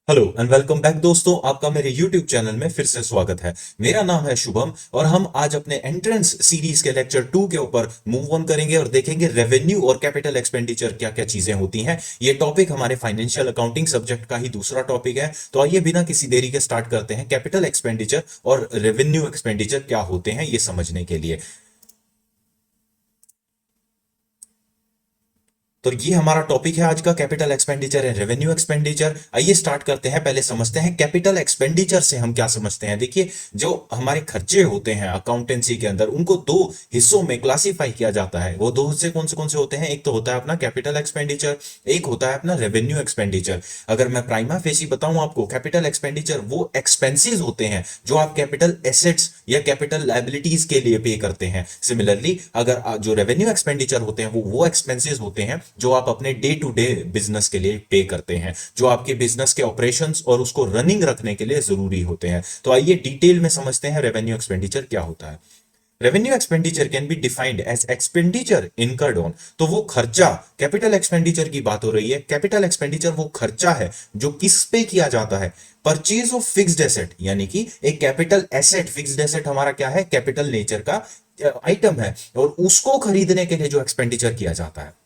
Hello and welcome back दोस्तों, आपका मेरे YouTube चैनल में फिर से स्वागत है। मेरा नाम है शुभम और हम आज अपने एंट्रेंस सीरीज के लेक्चर 2 के ऊपर मूव ऑन करेंगे और देखेंगे रेवेन्यू और कैपिटल एक्सपेंडिचर क्या क्या चीजें होती हैं। ये टॉपिक हमारे फाइनेंशियल अकाउंटिंग सब्जेक्ट का ही दूसरा टॉपिक है। तो आइए बिना किसी देरी के स्टार्ट करते हैं कैपिटल एक्सपेंडिचर और रेवेन्यू एक्सपेंडिचर क्या होते हैं ये समझने के लिए। तो ये हमारा टॉपिक है आज का, capital expenditure and revenue expenditure. आइए स्टार्ट करते हैं। पहले समझते हैं कैपिटल एक्सपेंडिचर से हम क्या समझते हैं। देखिए, जो हमारे खर्चे होते हैं अकाउंटेंसी के अंदर, उनको दो हिस्सों में क्लासिफाई किया जाता है। वो दो हिस्से कौन से होते हैं? एक तो होता है अपना कैपिटल एक्सपेंडिचर, एक होता है अपना रेवेन्यू एक्सपेंडिचर। अगर मैं प्राइमा फेसी बताऊं आपको, कैपिटल एक्सपेंडिचर वो एक्सपेंसेस होते हैं जो आप कैपिटल एसेट्स या कैपिटल लायबिलिटीज के लिए पे करते हैं। सिमिलरली अगर जो रेवेन्यू एक्सपेंडिचर होते हैं वो एक्सपेंसेस होते हैं जो आप अपने डे टू डे बिजनेस के लिए पे करते हैं, जो आपके बिजनेस के ऑपरेशंस और उसको रनिंग रखने के लिए जरूरी होते हैं। तो आइए डिटेल में समझते हैं रेवेन्यू एक्सपेंडिचर क्या होता है। Revenue expenditure can be defined as expenditure incurred on. तो वो खर्चा, कैपिटल एक्सपेंडिचर की बात हो रही है। कैपिटल एक्सपेंडिचर वो खर्चा है जो किस पे किया जाता है? परचेज ऑफ फिक्स्ड एसेट, यानी कि एक कैपिटल एसेट, फिक्स्ड एसेट हमारा क्या है? कैपिटल नेचर का आइटम है, और उसको खरीदने के लिए जो एक्सपेंडिचर किया जाता है,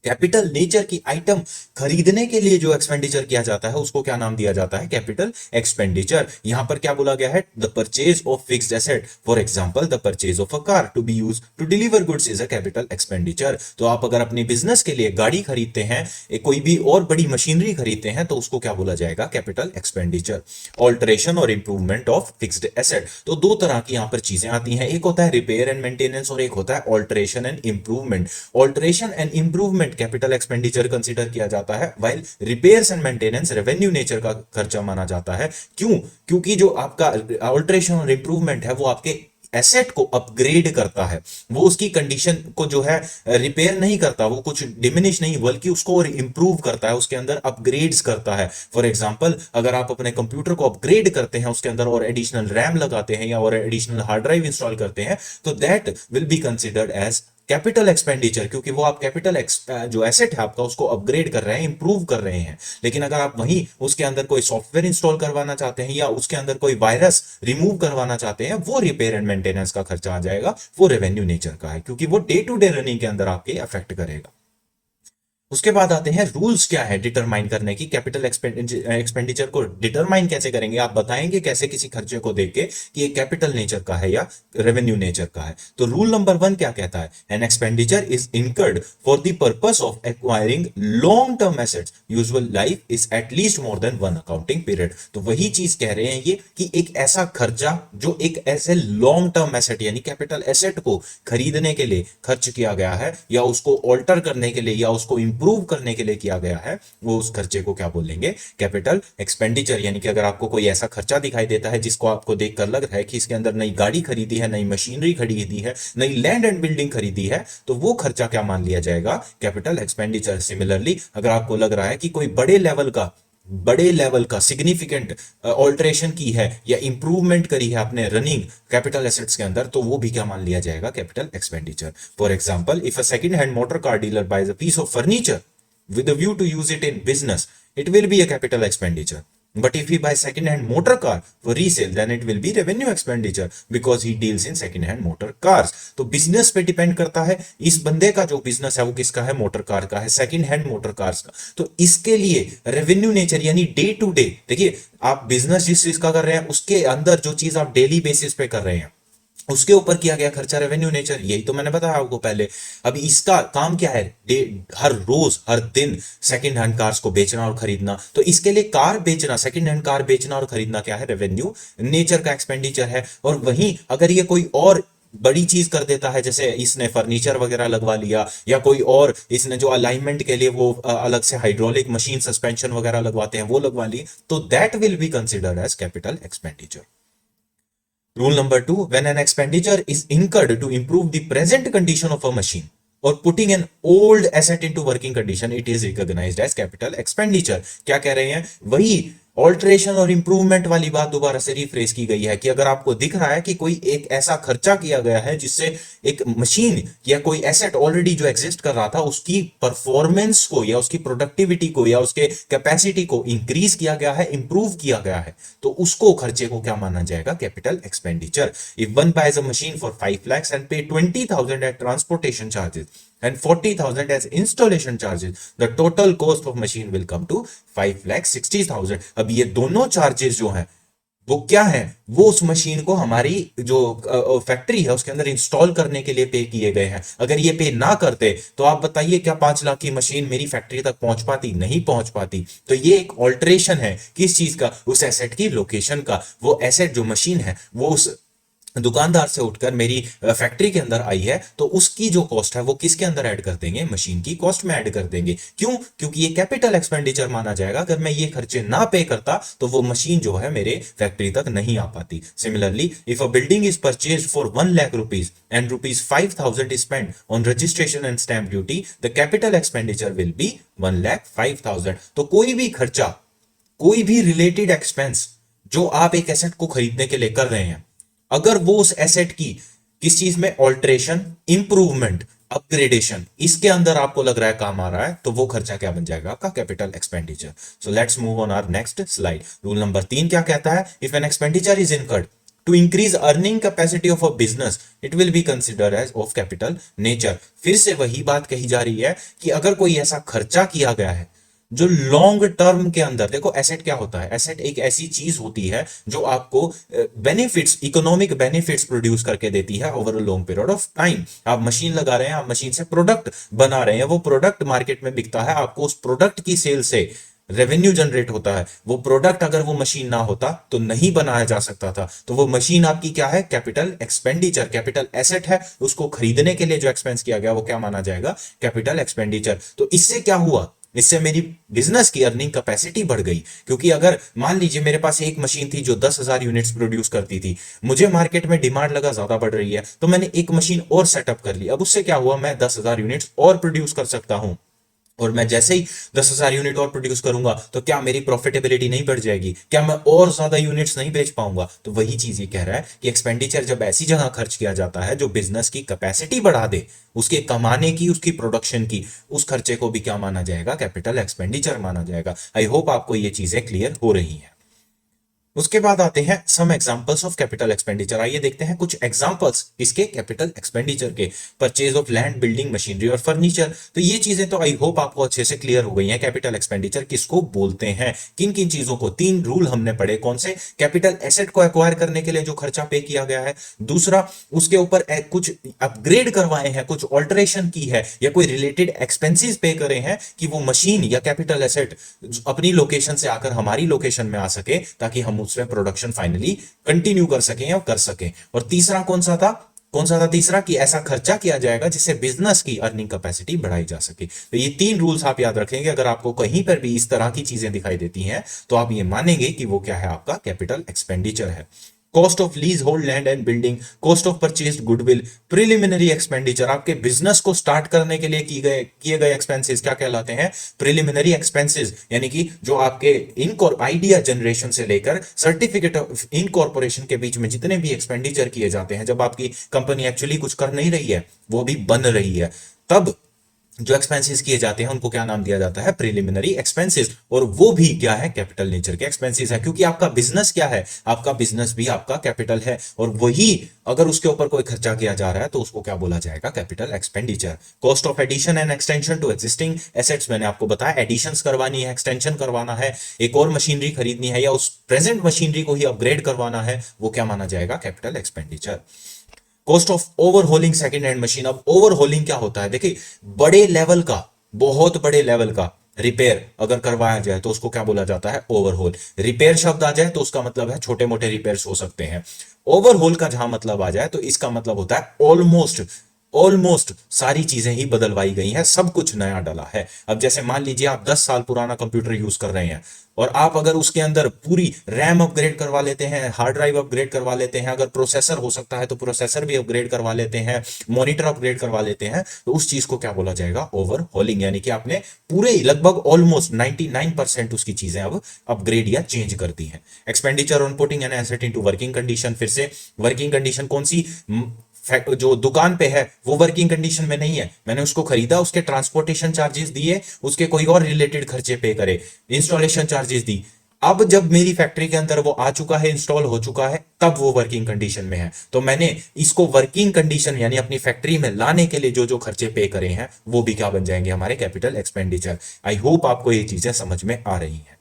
कैपिटल नेचर की आइटम खरीदने के लिए जो एक्सपेंडिचर किया जाता है उसको क्या नाम दिया जाता है? Capital expenditure. यहां पर क्या बोला गया है? The purchase of fixed asset, for example the purchase of a car to be use to deliver goods is a capital expenditure. तो आप अगर अपने बिजनेस के लिए गाड़ी खरीदते हैं, कोई भी और बड़ी मशीनरी खरीदते हैं, तो उसको क्या बोला जाएगा? Capital expenditure. ऑल्टरेशन और इंप्रूवमेंट ऑफ फिक्स्ड एसेट, तो दो तरह की यहां पर चीजें आती हैं। एक होता है रिपेयर एंड मेंटेनेंस और एक होता है alteration and improvement. Alteration and improvement capital expenditure consider किया जाता है, while repairs and maintenance revenue nature का खर्चा माना जाता है। क्यों? क्योंकि जो आपका ऑल्टरेशन और इंप्रूवमेंट है वो आपके एसेट को अपग्रेड करता है, वो उसकी कंडीशन को जो है रिपेयर नहीं करता, वो कुछ डिमिनिश नहीं बल्कि उसको और इंप्रूव करता है, उसके अंदर अपग्रेड्स करता है। फॉर एग्जांपल, अगर आप अपने कंप्यूटर को अपग्रेड करते हैं, उसके अंदर और एडिशनल रैम लगाते हैं या और एडिशनल हार्ड ड्राइव इंस्टॉल करते हैं, तो that will be considered as capital expenditure, क्योंकि वो आप कैपिटल जो एसेट है आपका उसको अपग्रेड कर रहे हैं, इंप्रूव कर रहे हैं। लेकिन अगर आप वहीं उसके अंदर कोई सॉफ्टवेयर इंस्टॉल करवाना चाहते हैं या उसके अंदर कोई वायरस रिमूव करवाना चाहते हैं, वो रिपेयर एंड मेंटेनेंस का खर्चा आ जाएगा, वो रेवेन्यू नेचर का है, क्योंकि वो डे टू डे रनिंग के अंदर आपके अफेक्ट करेगा। उसके बाद आते हैं रूल्स क्या है डिटरमाइन करने की। कैपिटल एक्सपेंडिचर को डिटरमाइन कैसे करेंगे? आप बताएंगे कैसे किसी खर्चे को देख के कि ये कैपिटल नेचर का है या रेवेन्यू नेचर का है? तो रूल नंबर 1 क्या कहता है? N expenditure is incurred for the purpose of acquiring long term assets usual life is at least more than one accounting period. तो वही चीज कह रहे हैं ये कि एक ऐसा खर्चा जो एक ऐसे लॉन्ग टर्म एसेट यानी कैपिटल एसेट को खरीदने के लिए खर्च किया गया है या उसको ऑल्टर करने के लिए या उसको इंप्रूव करने के लिए किया गया है, वो उस खर्चे को क्या बोलेंगे? Capital expenditure. यानी कि अगर आपको कोई ऐसा खर्चा दिखाई देता है जिसको आपको देखकर लग रहा है कि इसके अंदर नई गाड़ी खरीदी है, नई मशीनरी खरीदी है, नई लैंड एंड बिल्डिंग खरीदी है, तो वो खर्चा क्या मान लिया जाएगा? Capital expenditure. सिमिलरली अगर आपको लग रहा है कि कोई बड़े लेवल का सिग्निफिकेंट ऑल्टरेशन की है या इंप्रूवमेंट करी है अपने रनिंग कैपिटल एसेट्स के अंदर, तो वो भी क्या मान लिया जाएगा? Capital expenditure. For example, if a second hand motor car dealer buys a piece of furniture with a view to use it in business, it will be a capital expenditure. But if he buys second hand motor car for resale, then it will be revenue expenditure because he deals in second hand motor cars. तो business पे depend करता है, इस बंदे का जो business है वो किसका है? मोटर कार का है, सेकंड हैंड मोटर कार्स का। तो इसके लिए रेवेन्यू नेचर यानी डे टू डे, देखिए आप बिजनेस जिस चीज का कर रहे हैं उसके अंदर जो चीज आप डेली बेसिस पे कर रहे हैं उसके ऊपर किया गया खर्चा रेवेन्यू नेचर। यही तो मैंने बताया आपको पहले। अब इसका काम क्या है? हर रोज हर दिन सेकंड हैंड कार्स को बेचना और खरीदना। तो इसके लिए कार बेचना, सेकंड हैंड कार बेचना और खरीदना क्या है? रेवेन्यू नेचर का एक्सपेंडिचर है। और वहीं अगर ये कोई और बड़ी चीज कर देता है, जैसे इसने फर्नीचर वगैरह लगवा लिया या कोई और इसने जो अलाइनमेंट के लिए वो अलग से हाइड्रोलिक मशीन सस्पेंशन वगैरह लगवाते हैं वो लगवा ली, तो that will be considered as capital expenditure. Rule number 2, when an expenditure is incurred to improve the present condition of a machine or putting an old asset into working condition, it is recognized as capital expenditure. क्या कह रहे हैं? वही alteration और improvement वाली बात दोबारा से रिफ्रेश की गई है कि अगर आपको दिख रहा है कि कोई एक ऐसा खर्चा किया गया है जिससे एक मशीन या कोई एसेट ऑलरेडी जो एग्जिस्ट कर रहा था उसकी परफॉर्मेंस को या उसकी प्रोडक्टिविटी को या उसके कैपेसिटी को इंक्रीज किया गया है, इंप्रूव किया गया है, तो उसको खर्चे को क्या माना जाएगा? Capital expenditure. If one buys a machine for 5 lakhs and pay 20,000 at transportation charges and 40,000 as installation charges, the total cost of machine will come to 5,60,000। अब ये दोनों चार्जेस जो हैं वो क्या है? वो उस मशीन को हमारी जो फैक्ट्री है उसके अंदर इंस्टॉल करने के लिए पे किए गए हैं। अगर ये पे ना करते तो आप बताइए क्या 5 लाख की मशीन मेरी फैक्ट्री तक पहुंच पाती? नहीं पहुंच पाती। तो ये एक ऑल्टरेशन है किस चीज का? उस एसेट की लोकेशन का। वो एसेट जो मशीन है वो उस दुकानदार से उठकर मेरी फैक्ट्री के अंदर आई है, तो उसकी जो कॉस्ट है वो किसके अंदर ऐड कर देंगे? मशीन की कॉस्ट में ऐड कर देंगे। क्यों? क्योंकि ये कैपिटल एक्सपेंडिचर माना जाएगा। अगर मैं ये खर्चे ना पे करता तो वो मशीन जो है मेरे फैक्ट्री तक नहीं आ पाती। Similarly if a building is purchase for 1 lakh rupees and rupees 5,000 spend on registration and stamp duty, the capital expenditure will be 1,05,000। तो कोई भी खर्चा, कोई भी रिलेटेड एक्सपेंस जो आप एक एसेट को खरीदने के लिए कर रहे हैं, अगर वो उस एसेट की किस चीज में ऑल्टरेशन, इंप्रूवमेंट, अपग्रेडेशन, इसके अंदर आपको लग रहा है काम आ रहा है, तो वो खर्चा क्या बन जाएगा? आपका capital expenditure. So let's move on our next slide. Rule number 3 क्या कहता है? If an expenditure is incurred to increase earning capacity of a business, it will be considered as of capital nature. फिर से वही बात कही जा रही है कि अगर कोई ऐसा खर्चा किया गया है जो लॉन्ग टर्म के अंदर, देखो एसेट क्या होता है? एसेट एक ऐसी चीज होती है जो आपको बेनिफिट्स, इकोनॉमिक बेनिफिट्स प्रोड्यूस करके देती है over a long period of time. आप मशीन लगा रहे हैं, आप मशीन से प्रोडक्ट बना रहे हैं, वो प्रोडक्ट मार्केट में बिकता है, आपको उस प्रोडक्ट की सेल से रेवेन्यू जनरेट होता है। वो प्रोडक्ट अगर वो मशीन ना होता तो नहीं बनाया जा सकता था। तो वो मशीन आपकी क्या है? कैपिटल एक्सपेंडिचर, कैपिटल एसेट है। उसको खरीदने के लिए जो एक्सपेंस किया गया वो क्या माना जाएगा? Capital expenditure. तो इससे क्या हुआ? इससे मेरी बिजनेस की अर्निंग कैपेसिटी बढ़ गई। क्योंकि अगर मान लीजिए मेरे पास एक मशीन थी जो 10,000 यूनिट्स प्रोड्यूस करती थी, मुझे मार्केट में डिमांड लगा ज्यादा बढ़ रही है, तो मैंने एक मशीन और सेटअप कर ली। अब उससे क्या हुआ? मैं 10,000 यूनिट्स और प्रोड्यूस कर सकता हूं। और मैं जैसे ही 10,000 यूनिट और प्रोड्यूस करूंगा तो क्या मेरी प्रॉफिटेबिलिटी नहीं बढ़ जाएगी? क्या मैं और ज्यादा यूनिट्स नहीं बेच पाऊंगा? तो वही चीज ये कह रहा है कि एक्सपेंडिचर जब ऐसी जगह खर्च किया जाता है जो बिजनेस की कैपेसिटी बढ़ा दे, उसके कमाने की, उसकी प्रोडक्शन की, उस खर्चे को भी क्या माना जाएगा? कैपिटल एक्सपेंडिचर माना जाएगा। आई होप आपको ये चीजें क्लियर हो रही हैं। उसके बाद आते हैं some examples of capital expenditure. आइए देखते हैं कुछ एग्जांपल्स इसके कैपिटल एक्सपेंडिचर के। Purchase of land, building, machinery और फर्नीचर। तो ये चीजें तो आई होप आपको अच्छे से क्लियर हो गई हैं। कैपिटल एक्सपेंडिचर किसको बोलते हैं, किन किन चीजों को? 3 रूल हमने पढ़े। कौन से? कैपिटल एसेट को एक्वायर करने के लिए जो खर्चा पे किया गया है, दूसरा उसके ऊपर कुछ अपग्रेड करवाए हैं, कुछ ऑल्टरेशन की है, या कोई रिलेटेड एक्सपेंसेस पे करे हैं कि वो मशीन या कैपिटल एसेट अपनी लोकेशन से आकर हमारी लोकेशन में आ सके, ताकि हम उसमें प्रोडक्शन फाइनली कंटिन्यू कर सकें और कर सकें। और तीसरा कौन सा था? कौन सा था तीसरा? कि ऐसा खर्चा किया जाएगा जिससे बिजनेस की अर्निंग कैपेसिटी बढ़ाई जा सके। तो ये 3 रूल्स आप याद रखेंगे। अगर आपको कहीं पर भी इस तरह की चीजें दिखाई देती हैं तो आप ये मानेंगे कि वो क्या है? आपका कैपिटल एक्सपेंडिचर है। Cost of lease hold land and building, cost of purchased goodwill, preliminary expenditure. आपके बिजनेस को स्टार्ट करने के लिए किए गए एक्सपेंसेस क्या कहलाते हैं? Preliminary expenses. यानी कि जो आपके आइडिया जनरेशन से लेकर सर्टिफिकेट ऑफ इनकॉर्पोरेशन के बीच में जितने भी एक्सपेंडिचर किए जाते हैं, जब आपकी कंपनी एक्चुअली कुछ कर नहीं रही है, वो भी बन रही है, तब जो एक्सपेंसेस किए जाते हैं उनको क्या नाम दिया जाता है? Preliminary expenses. और वो भी क्या है? कैपिटल नेचर के एक्सपेंसेस है। क्योंकि आपका बिजनेस क्या है? आपका बिजनेस भी आपका कैपिटल है, और वही अगर उसके ऊपर कोई खर्चा किया जा रहा है तो उसको क्या बोला जाएगा? Capital expenditure. Cost of addition and extension to existing assets, मैंने आपको बताया एडिशंस करवानी है, एक्सटेंशन करवाना है, एक और मशीनरी खरीदनी है, या उस प्रेजेंट मशीनरी को ही अपग्रेड करवाना है, वो क्या माना जाएगा? Capital expenditure. Cost of overhauling second hand machine. अब ओवरहोलिंग क्या होता है? देखिए, बड़े लेवल का, बहुत बड़े लेवल का रिपेयर अगर करवाया जाए तो उसको क्या बोला जाता है? ओवरहोल। रिपेयर शब्द आ जाए तो उसका मतलब है छोटे मोटे रिपेयर्स हो सकते हैं। ओवरहोल का जहां मतलब आ जाए तो इसका मतलब होता है ऑलमोस्ट ऑलमोस्ट सारी चीजें ही बदलवाई गई हैं, सब कुछ नया डला है। अब जैसे मान लीजिए आप 10 साल पुराना कंप्यूटर यूज कर रहे हैं और आप अगर उसके अंदर पूरी रैम अपग्रेड करवा लेते हैं, हार्ड ड्राइव अपग्रेड करवा लेते हैं, अगर प्रोसेसर हो सकता है तो प्रोसेसर भी अपग्रेड करवा लेते हैं, मॉनिटर अपग्रेड करवा लेते हैं, तो उस चीज को क्या बोला जाएगा? ओवरहॉलिंग। यानी कि आपने पूरे लगभग ऑलमोस्ट 99% उसकी चीजें अब अपग्रेड या चेंज कर दी है। Expenditure on putting an asset into working condition, फिर से वर्किंग कंडीशन कौन सी? जो दुकान पे है वो वर्किंग कंडीशन में नहीं है, मैंने उसको खरीदा, उसके ट्रांसपोर्टेशन चार्जेस दिए, उसके कोई और रिलेटेड खर्चे पे करे, इंस्टॉलेशन चार्जेस दी। अब जब मेरी फैक्ट्री के अंदर वो आ चुका है, इंस्टॉल हो चुका है, तब वो वर्किंग कंडीशन में है, तो मैंने इसको वर्किंग कंडीशन यानी अपनी फैक्ट्री में लाने के लिए जो जो खर्चे पे करे हैं वो भी क्या बन जाएंगे? हमारे कैपिटल एक्सपेंडिचर। आई होप आपको ये चीजें समझ में आ रही हैं।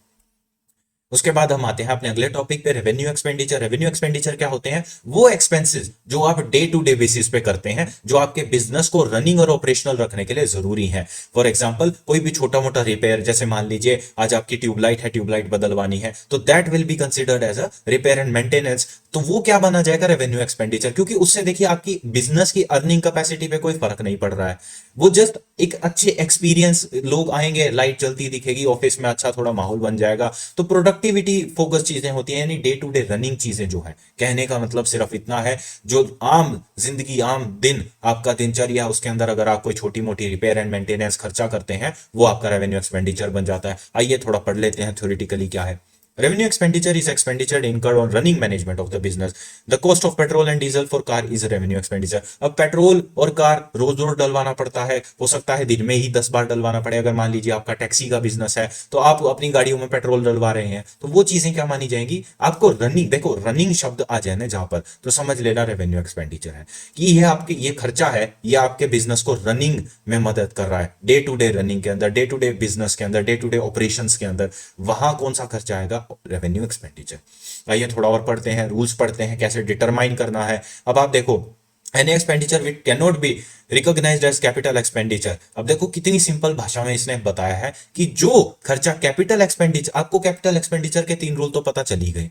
उसके बाद हम आते हैं अपने अगले टॉपिक पे, रेवेन्यू एक्सपेंडिचर। रेवेन्यू एक्सपेंडिचर क्या होते हैं? वो एक्सपेंसेस जो आप डे टू डे बेसिस पे करते हैं, जो आपके बिजनेस को रनिंग और ऑपरेशनल रखने के लिए जरूरी है। फॉर एग्जांपल कोई भी छोटा मोटा रिपेयर, जैसे मान लीजिए आज आपकी ट्यूबलाइट है, ट्यूबलाइट बदलवानी है, तो that will be considered as a repair and maintenance. तो वो क्या बना जाएगा? रेवेन्यू एक्सपेंडिचर, क्योंकि उससे देखिए आपकी बिजनेस की अर्निंग कैपेसिटी पे कोई फर्क नहीं पड़ रहा है, वो जस्ट एक अच्छे एक्सपीरियंस, लोग आएंगे, लाइट जलती दिखेगी ऑफिस में, अच्छा थोड़ा माहौल बन जाएगा, तो प्रोडक्टिविटी फोकस चीजें होती हैं, यानी डे टू डे रनिंग चीजें जो है। कहने का मतलब सिर्फ इतना है, जो आम जिंदगी, आम दिन आपका दिनचर्या, उसके अंदर अगर आप कोई छोटी मोटी रिपेयर एंड मेंटेनेंस खर्चा करते हैं, वो आपका रेवेन्यू एक्सपेंडिचर बन जाता है। आइए थोड़ा पढ़ लेते हैं थ्योरेटिकली क्या है। Revenue expenditure is expenditure incurred on running management of the business. The cost of petrol and diesel for car is revenue expenditure. अब पेट्रोल और कार रोज रोज डलवाना पड़ता है, हो सकता है दिन में ही 10 बार डलवाना पड़े। अगर मान लीजिए आपका टैक्सी का बिजनेस है तो आप अपनी गाड़ियों में पेट्रोल डलवा रहे हैं, तो वो चीजें क्या मानी जाएंगी? आपको रनिंग, देखो रनिंग शब्द आ जाए ना जहां पर, तो समझ लेना रेवेन्यू एक्सपेंडिचर है कि यह आपके, ये खर्चा है, ये आपके बिजनेस को रनिंग में मदद कर रहा है, डे टू डे रनिंग के अंदर, डे टू डे बिजनेस के अंदर, डे टू डे ऑपरेशंस के अंदर, वहां कौन सा खर्चा आएगा? Revenue expenditure. आइए थोड़ा और पढ़ते हैं, रूल्स पढ़ते हैं कैसे डिटरमाइन करना है। अब आप देखो, any expenditure which can not be recognised as capital expenditure. अब देखो कितनी सिंपल भाषा में इसने बताया है कि जो खर्चा कैपिटल एक्सपेंडिचर, आपको कैपिटल एक्सपेंडिचर के 3 रूल तो पता चल ही गए,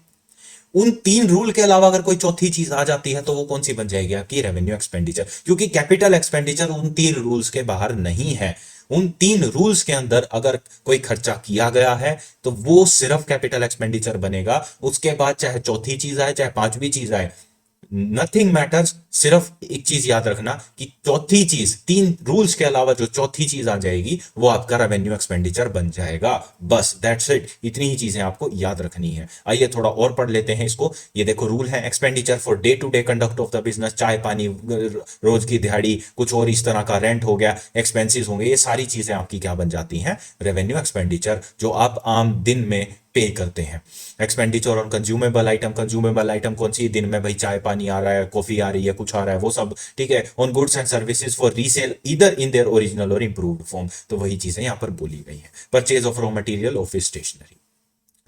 उन 3 रूल के अलावा अगर कोई चौथी चीज आ जाती है तो वो कौन सी बन जाएगी? आपकी रेवेन्यू एक्सपेंडिचर, क्योंकि कैपिटल एक्सपेंडिचर उन 3 रूल्स के बाहर नहीं है। उन 3 रूल्स के अंदर अगर कोई खर्चा किया गया है तो वो सिर्फ कैपिटल एक्सपेंडिचर बनेगा। उसके बाद चाहे चौथी चीज आए, चाहे 5वीं चीज आए, नथिंग मैटर्स। सिर्फ एक चीज याद रखना कि चौथी चीज, 3 रूल्स के अलावा जो चौथी चीज आ जाएगी वो आपका रेवेन्यू एक्सपेंडिचर बन जाएगा। बस दैट्स इट, इतनी ही चीजें आपको याद रखनी है। आइए थोड़ा और पढ़ लेते हैं इसको। ये देखो रूल है, expenditure for day to day conduct of the business, चाय पानी, रोज की दिहाड़ी, कुछ और इस तरह का, रेंट हो गया, एक्सपेंसिस होंगे, ये सारी चीजें आपकी क्या बन जाती हैं? रेवेन्यू एक्सपेंडिचर, जो आप आम दिन में पे करते हैं। Expenditure on consumable item, consumable item कौन सी? दिन में भाई चाय पानी आ रहा है, कॉफी आ रही है, कुछ आ रहा है, वो सब ठीक है। On goods and services for resale either in their original or improved form, तो वही चीजें यहां पर बोली गई है। Purchase of raw material, office stationery.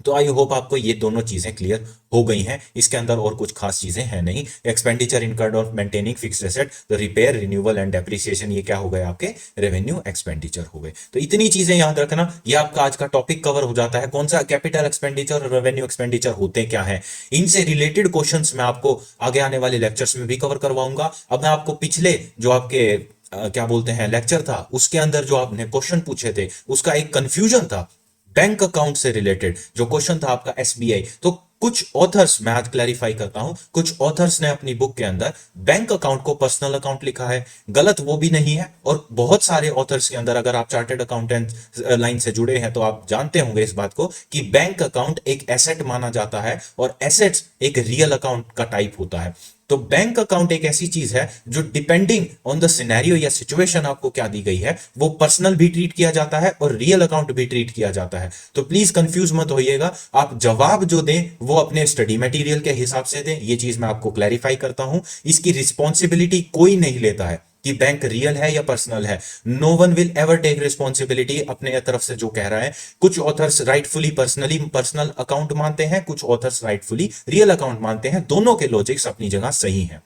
तो आई होप आपको ये दोनों चीजें क्लियर हो गई हैं। इसके अंदर और कुछ खास चीजें हैं नहीं। Expenditure incurred on maintaining fixed asset, तो रिपेयर, रिन्यूअल एंड डेप्रिसिएशन, ये क्या हो गए? आपके रेवेन्यू एक्सपेंडिचर हो गए। तो इतनी चीजें याद रखना, ये आपका आज का टॉपिक कवर हो जाता है। कौन सा? कैपिटल एक्सपेंडिचर और रेवेन्यू एक्सपेंडिचर होते क्या है। इनसे रिलेटेड क्वेश्चंस मैं आपको आगे आने वाले लेक्चर्स में भी कवर करवाऊंगा। अब मैं आपको पिछले जो आपके क्या बोलते हैं लेक्चर था, उसके अंदर जो आपने क्वेश्चन पूछे थे, उसका एक कंफ्यूजन था बैंक अकाउंट से रिलेटेड, जो क्वेश्चन था आपका एसबीआई। तो कुछ ऑथर्स, मैं आज क्लैरिफाई करता हूं, कुछ ऑथर्स ने अपनी बुक के अंदर बैंक अकाउंट को पर्सनल अकाउंट लिखा है। गलत वो भी नहीं है, और बहुत सारे ऑथर्स के अंदर, अगर आप चार्टर्ड अकाउंटेंट लाइन से जुड़े हैं तो आप जानते होंगे इस बात को कि बैंक अकाउंट एक एसेट माना जाता है और एसेट्स एक रियल अकाउंट का टाइप होता है। तो बैंक अकाउंट एक ऐसी चीज है जो डिपेंडिंग ऑन द सिनेरियो या सिचुएशन आपको क्या दी गई है, वो पर्सनल भी ट्रीट किया जाता है और रियल अकाउंट भी ट्रीट किया जाता है। तो प्लीज कंफ्यूज मत होइएगा, आप जवाब जो दें वो अपने स्टडी मटेरियल के हिसाब से दें। ये चीज मैं आपको क्लैरिफाई करता हूं। इसकी रिस्पॉन्सिबिलिटी कोई नहीं लेता है कि बैंक रियल है या पर्सनल है। No one will ever take responsibility अपने तरफ से जो कह रहा है। कुछ ऑथर्स राइटफुली पर्सनल अकाउंट मानते हैं, कुछ ऑथर्स राइटफुली रियल अकाउंट मानते हैं। दोनों के लॉजिक्स अपनी जगह सही हैं।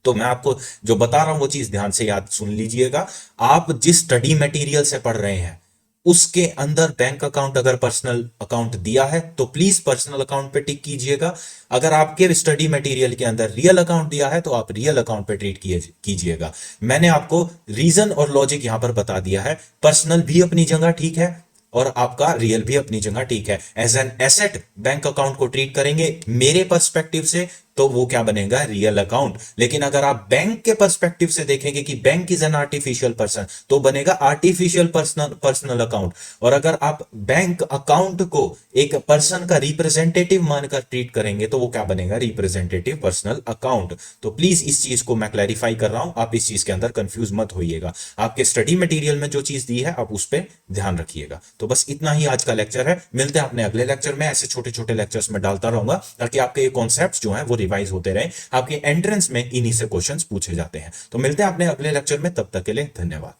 तो मैं आपको जो बता रहा हूं वो चीज ध्यान से याद सुन लीजिएगा। आप जिस स्टडी मटेरियल से पढ़ रहे हैं उसके अंदर बैंक अकाउंट अगर पर्सनल अकाउंट दिया है तो प्लीज पर्सनल अकाउंट पे टिक कीजिएगा। अगर आपके स्टडी मटेरियल के अंदर रियल अकाउंट दिया है तो आप रियल अकाउंट पे ट्रीट कीजिएगा। मैंने आपको रीजन और लॉजिक यहां पर बता दिया है। पर्सनल भी अपनी जगह ठीक है और आपका रियल भी अपनी जगह ठीक है। As an asset bank account को ट्रीट करेंगे मेरे पर्सपेक्टिव से तो वो क्या बनेगा, रियल अकाउंट। लेकिन अगर आप बैंक के पर्सपेक्टिव से देखेंगे कि bank is an artificial person तो बनेगा आर्टिफिशियल पर्सनल अकाउंट। और अगर आप बैंक अकाउंट को एक पर्सन का रिप्रेजेंटेटिव मानकर ट्रीट करेंगे तो वो क्या बनेगा, रिप्रेजेंटेटिव पर्सनल अकाउंट। तो प्लीज इस चीज को मैं क्लैरिफाई कर रहा हूं, आप इस चीज के अंदर कंफ्यूज मत होइएगा। आपके स्टडी मटेरियल में जो चीज दी है आप उस पर ध्यान रखिएगा। तो बस इतना ही आज का लेक्चर है। मिलते हैं अपने अगले लेक्चर में। ऐसे छोटे छोटे लेक्चर्स में डालता रहूंगा ताकि आपके ये कॉन्सेप्ट्स जो हैं वो रिवाइज होते रहे। आपके एंट्रेंस में इन्हीं से क्वेश्चंस पूछे जाते हैं। तो मिलते हैं अपने अगले लेक्चर में, तब तक के लिए धन्यवाद।